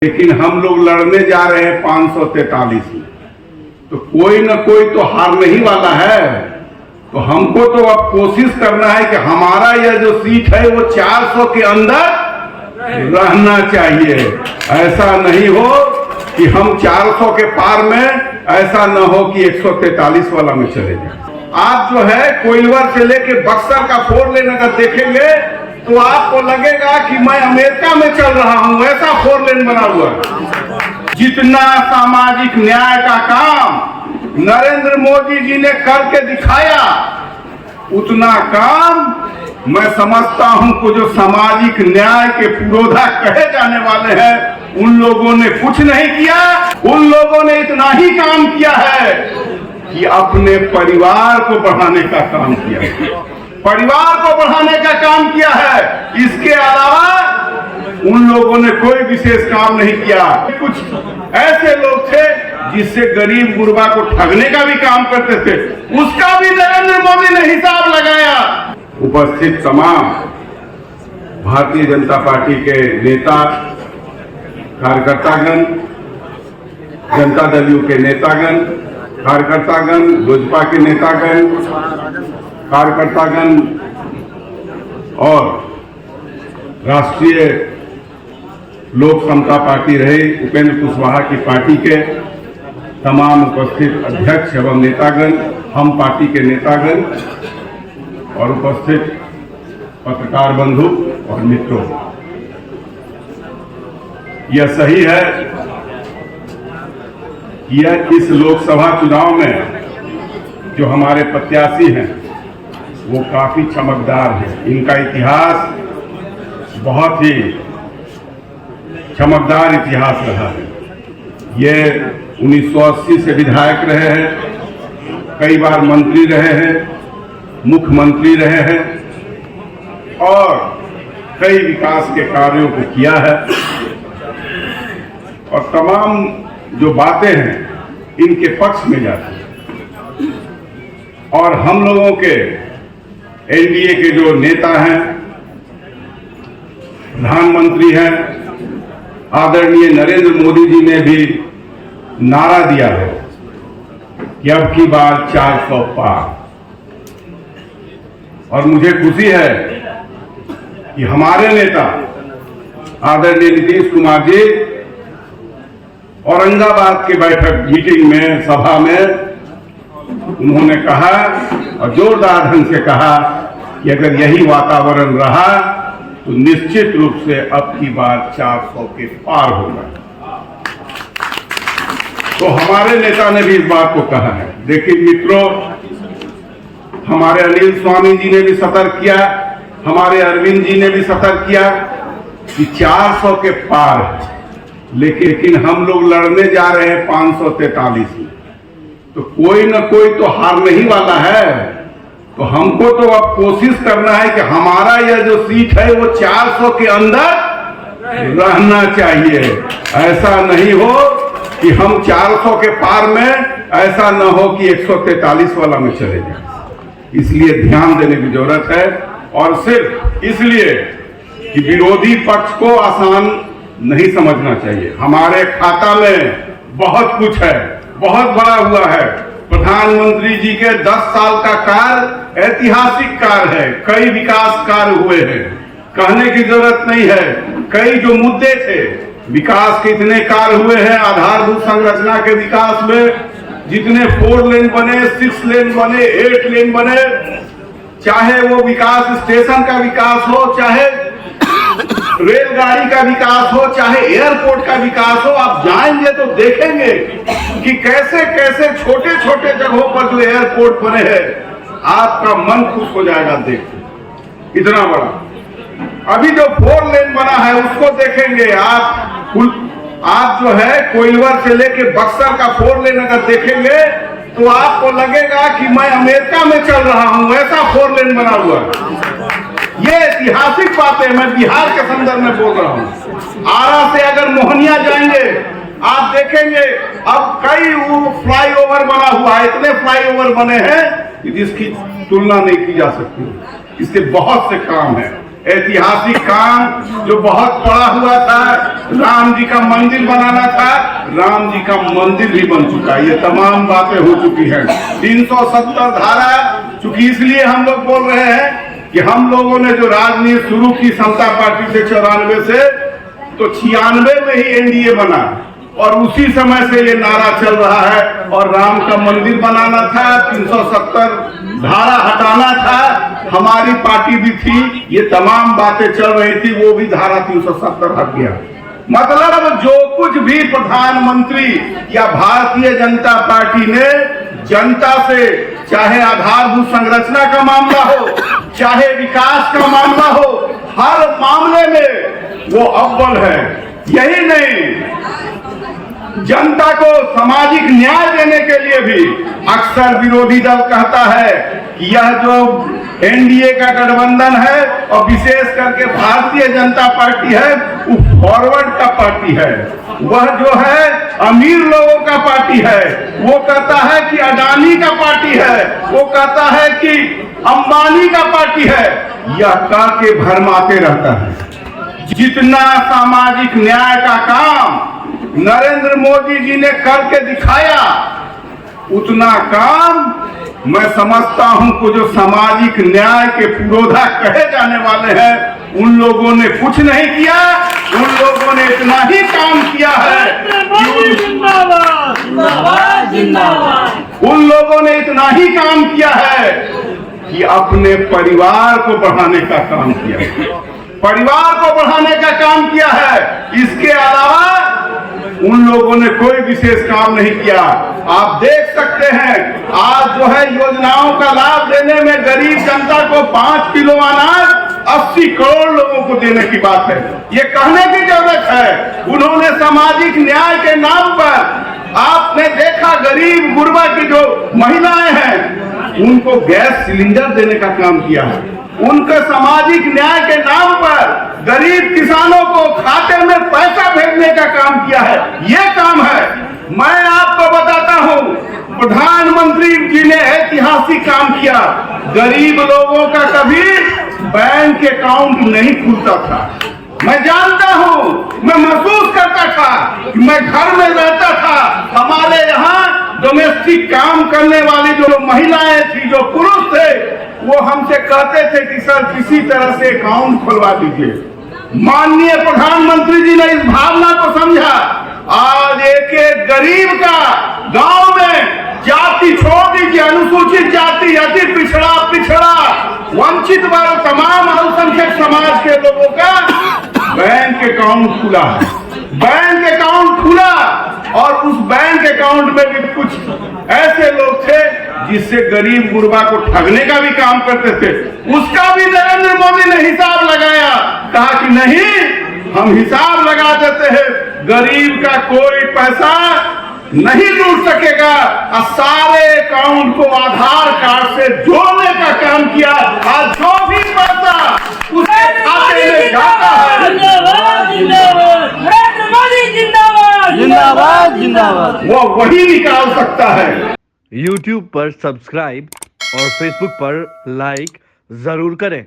लेकिन हम लोग लड़ने जा रहे हैं 543 में, तो कोई न कोई तो हारने ही वाला है। तो हमको तो अब कोशिश करना है कि हमारा यह जो सीट है वो 400 के अंदर रहना चाहिए। ऐसा नहीं हो कि हम 400 के पार में, ऐसा न हो कि 143 वाला में चले जाए। आप जो है कोइलवर से लेके बक्सर का 4 लेन अगर देखेंगे तो आपको लगेगा कि मैं अमेरिका में चल रहा हूं, ऐसा 4 लेन बना हुआ है। जितना सामाजिक न्याय का काम नरेंद्र मोदी जी ने करके दिखाया, उतना काम मैं समझता हूं कि जो सामाजिक न्याय के पुरोधा कहे जाने वाले हैं उन लोगों ने कुछ नहीं किया। उन लोगों ने इतना ही काम किया है कि अपने परिवार को बढ़ाने का काम किया है, परिवार को बढ़ाने का काम किया है। इसके अलावा उन लोगों ने कोई विशेष काम नहीं किया। कुछ ऐसे लोग थे जिससे गरीब गुरबा को ठगने का भी काम करते थे, उसका भी नरेंद्र मोदी ने हिसाब लगाया। उपस्थित तमाम भारतीय जनता पार्टी के नेता, कार्यकर्तागण, जनता दल के नेतागण, कार्यकर्तागण, लोजपा के नेतागण, कार्यकर्तागण और राष्ट्रीय लोक समता पार्टी रहे उपेंद्र कुशवाहा की पार्टी के तमाम उपस्थित अध्यक्ष एवं नेतागण, हम पार्टी के नेतागण और उपस्थित पत्रकार बंधु और मित्रों, यह सही है कि यह इस लोकसभा चुनाव में जो हमारे प्रत्याशी हैं वो काफी चमकदार है। इनका इतिहास बहुत ही चमकदार इतिहास रहा है। ये 1980 से विधायक रहे हैं, कई बार मंत्री रहे हैं, मुख्यमंत्री रहे हैं और कई विकास के कार्यों को किया है। और तमाम जो बातें हैं इनके पक्ष में जाती हैं। और हम लोगों के एनडीए के जो नेता हैं, प्रधानमंत्री हैं, आदरणीय नरेंद्र मोदी जी ने भी नारा दिया है कि अब की बार 400 पार। और मुझे खुशी है कि हमारे नेता आदरणीय नीतीश कुमार जी औरंगाबाद की बैठक मीटिंग में, सभा में उन्होंने कहा और जोरदार ढंग से कहा कि अगर यही वातावरण रहा तो निश्चित रूप से अब की बार 400 के पार होगा। तो हमारे नेता ने भी इस बात को कहा है। देखिए मित्रों, हमारे अनिल स्वामी जी ने भी सतर्क किया, हमारे अरविंद जी ने भी सतर्क किया कि 400 के पार है। लेकिन हम लोग लड़ने जा रहे हैं 543 में, तो कोई न कोई तो हारने ही वाला है। तो हमको तो अब कोशिश करना है कि हमारा यह जो सीट है वो 400 के अंदर रहना चाहिए। ऐसा नहीं हो कि हम 400 के पार में, ऐसा न हो कि 143 वाला में चले जाए। इसलिए ध्यान देने की जरूरत है। और सिर्फ इसलिए कि विरोधी पक्ष को आसान नहीं समझना चाहिए। हमारे खाता में बहुत कुछ है, बहुत बड़ा हुआ है। प्रधानमंत्री जी के 10 साल का कार्य ऐतिहासिक कार्य है। कई विकास कार्य हुए हैं, कहने की जरूरत नहीं है। कई जो मुद्दे थे, विकास के इतने कार्य हुए हैं। आधारभूत संरचना के विकास में जितने 4 लेन बने, 6 लेन बने, 8 लेन बने, चाहे वो विकास स्टेशन का विकास हो, चाहे रेलगाड़ी का विकास हो, चाहे एयरपोर्ट का विकास हो। आप जाएंगे तो देखेंगे कि कैसे कैसे छोटे छोटे जगहों पर जो एयरपोर्ट बने हैं, आपका मन खुश हो जाएगा देख के। इतना बड़ा अभी जो 4 लेन बना है उसको देखेंगे आप जो है कोइलवर से लेके बक्सर का 4 लेन अगर देखेंगे तो आपको लगेगा कि मैं अमेरिका में चल रहा हूं, ऐसा 4 लेन बना हुआ है। ये ऐतिहासिक बात है। मैं बिहार के संदर्भ में बोल रहा हूँ। आरा से अगर मोहनिया जाएंगे आप देखेंगे अब कई फ्लाईओवर बना हुआ है, इतने फ्लाईओवर बने हैं कि जिसकी तुलना नहीं की जा सकती। इसके बहुत से काम है। ऐतिहासिक काम जो बहुत पड़ा हुआ था, राम जी का मंदिर बनाना था, राम जी का मंदिर भी बन चुका है। ये तमाम बातें हो चुकी हैं। 370 धारा, चूंकि इसलिए हम लोग बोल रहे हैं कि हम लोगों ने जो राजनीति शुरू की समता पार्टी से 94 से, तो 96 में ही एनडीए बना और उसी समय से ये नारा चल रहा है। और राम का मंदिर बनाना था, 370 धारा हटाना था, हमारी पार्टी भी थी, ये तमाम बातें चल रही थी, वो भी धारा 370 हट गया। मतलब जो कुछ भी प्रधानमंत्री या भारतीय जनता पार्टी ने जनता से, चाहे आधारभूत संरचना का मामला हो, चाहे विकास का मामला हो, हर मामले में वो अव्वल है। यही नहीं, जनता को सामाजिक न्याय देने के लिए भी अक्सर विरोधी दल कहता है कि यह जो एनडीए का गठबंधन है और विशेष करके भारतीय जनता पार्टी है, वो फॉरवर्ड का पार्टी है, वह जो है अमीर लोगों का पार्टी है। वो कहता है कि अडानी का पार्टी है, वो कहता है कि अंबानी का पार्टी है। यह कह के भरमाते रहता है। जितना सामाजिक न्याय का काम नरेंद्र मोदी जी ने करके दिखाया, उतना काम मैं समझता हूं कि जो सामाजिक न्याय के पुरोधा कहे जाने वाले हैं, उन लोगों ने कुछ नहीं किया। उन लोगों ने इतना ही काम किया है, उन लोगों ने इतना ही काम किया है कि अपने परिवार को बढ़ाने का काम किया, परिवार को बढ़ाने का काम किया है। इसके अलावा उन लोगों ने कोई विशेष काम नहीं किया। आप देख सकते हैं आज जो है योजनाओं का लाभ देने में गरीब जनता को 5 किलो अनाज 80 करोड़ लोगों को देने की बात है। ये कहने की जरूरत है। उन्होंने सामाजिक न्याय के नाम पर, आपने देखा गरीब गुरबा की जो महिलाएं हैं, उनको गैस सिलेंडर देने का काम किया है। उनके सामाजिक न्याय के नाम पर गरीब किसानों को खाते में पैसा भेजने का काम किया है। ये काम है। मैं आपको बताता हूँ, प्रधानमंत्री जी ने ऐतिहासिक काम किया। गरीब लोगों का कभी बैंक अकाउंट नहीं खुलता था। मैं जानता हूँ, मैं महसूस करता था कि मैं घर में रहता था, हमारे यहाँ डोमेस्टिक काम करने वाली जो महिलाएं थी, जो पुरुष थे, वो हमसे कहते थे कि सर किसी तरह से अकाउंट खुलवा दीजिए। माननीय प्रधानमंत्री जी ने इस भावना को समझा। आज एक एक गरीब का गांव में, जाति छोड़ दीजिए, अनुसूचित जाति, अति पिछड़ा, वंचित वर्ग, तमाम अल्पसंख्यक समाज के लोगों का बैंक अकाउंट खुला है। बैंक अकाउंट खुला और उस बैंक अकाउंट में भी कुछ ऐसे लोग थे जिससे गरीब गुरबा को ठगने का भी काम करते थे। उसका भी नरेंद्र मोदी ने हिसाब लगाया, कहा कि नहीं, हम हिसाब लगा देते हैं, गरीब का कोई पैसा नहीं लूट सकेगा। और सारे अकाउंट को आधार कार्ड से जोड़ने का काम किया। आज जो भी पैसा उसके खाते में जाता है, जिंदाबाद जिंदाबाद, वो वही निकाल सकता है। YouTube पर सब्सक्राइब और Facebook पर लाइक जरूर करें।